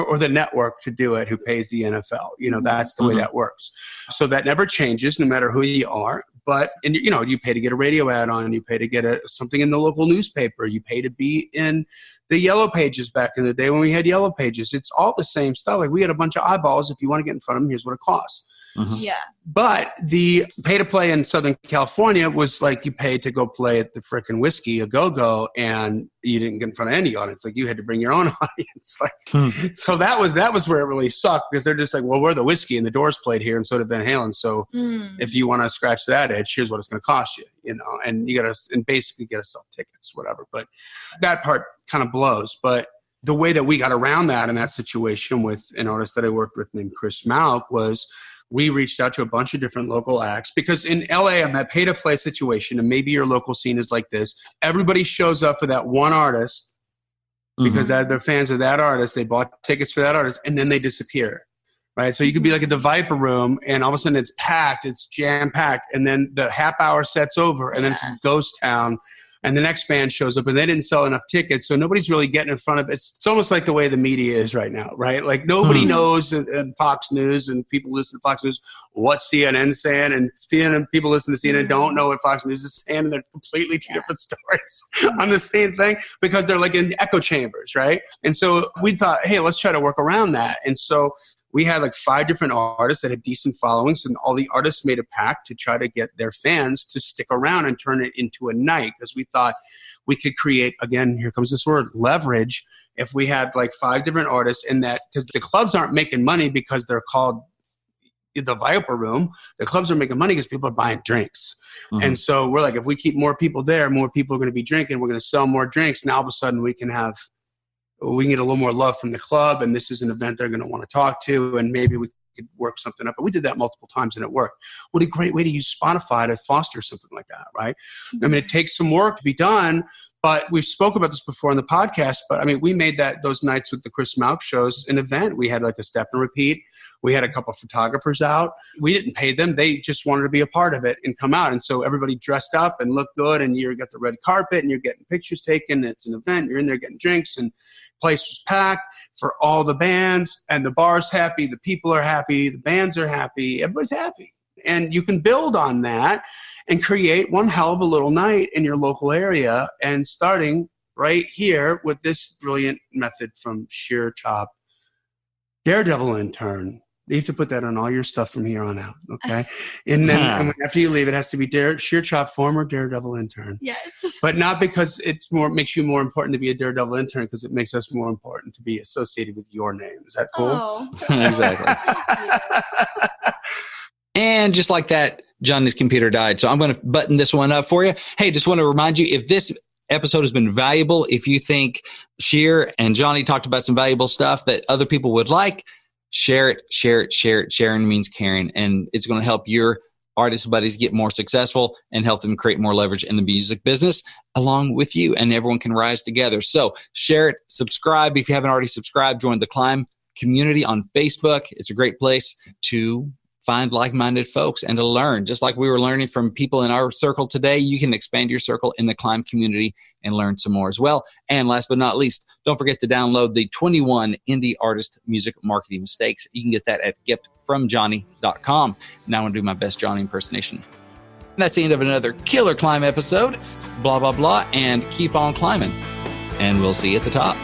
or the network to do it, who pays the NFL. That's the way that works. So that never changes no matter who you are. But, you pay to get a radio ad on, you pay to get something in the local newspaper, you pay to be in the Yellow Pages back in the day when we had Yellow Pages. It's all the same stuff. Like we had a bunch of eyeballs. If you want to get in front of them, here's what it costs. Yeah. But the pay to play in Southern California was like you paid to go play at the frickin' Whiskey, a go-go, and you didn't get in front of any audience. Like you had to bring your own audience. So that was where it really sucked, because they're just like, well, we're the Whiskey and the Doors played here and so did Van Halen. So if you want to scratch that itch, here's what it's going to cost you, and you got to basically get to sell tickets, whatever. But that part kind of blows. But the way that we got around that in that situation with an artist that I worked with named Chris Malk was we reached out to a bunch of different local acts, because in LA, I'm at pay to play situation, and maybe your local scene is like this. Everybody shows up for that one artist because they're fans of that artist. They bought tickets for that artist, and then they disappear. Right. So you could be like at the Viper Room and all of a sudden it's packed, it's jam packed. And then the half hour set's over and then it's a ghost town. And the next band shows up and they didn't sell enough tickets. So nobody's really getting in front of it. It's almost like the way the media is right now, right? Like nobody knows in Fox News, and people listen to Fox News what CNN's saying, and people listen to CNN don't know what Fox News is saying. And they're completely two different stories on the same thing, because they're like in echo chambers, right? And so we thought, hey, let's try to work around that. And so we had like 5 different artists that had decent followings, and all the artists made a pact to try to get their fans to stick around and turn it into a night, because we thought we could create, again, here comes this word, leverage, if we had like 5 different artists in that, because the clubs aren't making money because they're called the Viper Room. The clubs are making money because people are buying drinks. And so we're like, if we keep more people there, more people are going to be drinking, we're going to sell more drinks. Now all of a sudden we can get a little more love from the club, and this is an event they're going to want to talk to, and maybe we could work something up. But we did that multiple times and it worked. What a great way to use Spotify to foster something like that, right? I mean, it takes some work to be done, but we've spoke about this before on the podcast, but I mean, we made those nights with the Chris Malk shows an event. We had like a step and repeat. We had a couple of photographers out. We didn't pay them. They just wanted to be a part of it and come out. And so everybody dressed up and looked good, and you got the red carpet and you're getting pictures taken. It's an event. You're in there getting drinks, and place was packed for all the bands, and the bar's happy. The people are happy. The bands are happy. Everybody's happy. And you can build on that and create one hell of a little night in your local area, and starting right here with this brilliant method from Sheer Chop, Daredevil Intern. You have to put that on all your stuff from here on out, okay? And then after you leave, it has to be Sheer Chop, former Daredevil Intern. Yes. But not because makes you more important to be a Daredevil Intern, because it makes us more important to be associated with your name. Is that cool? Exactly. And just like that, Johnny's computer died, so I'm going to button this one up for you. Hey, just want to remind you, if this episode has been valuable, if you think Sheer and Johnny talked about some valuable stuff that other people would like, share it. Sharing means caring, and it's going to help your artist buddies get more successful and help them create more leverage in the music business along with you, and everyone can rise together. So share it, subscribe. If you haven't already subscribed, join the C.L.I.M.B community on Facebook. It's a great place to find like-minded folks and to learn. Just like we were learning from people in our circle today, you can expand your circle in the C.L.I.M.B community and learn some more as well. And last but not least, don't forget to download the 21 Indie Artist Music Marketing Mistakes. You can get that at giftfromjohnny.com. Now I'm going to do my best Johnny impersonation. That's the end of another killer C.L.I.M.B episode. Blah, blah, blah. And keep on climbing. And we'll see you at the top.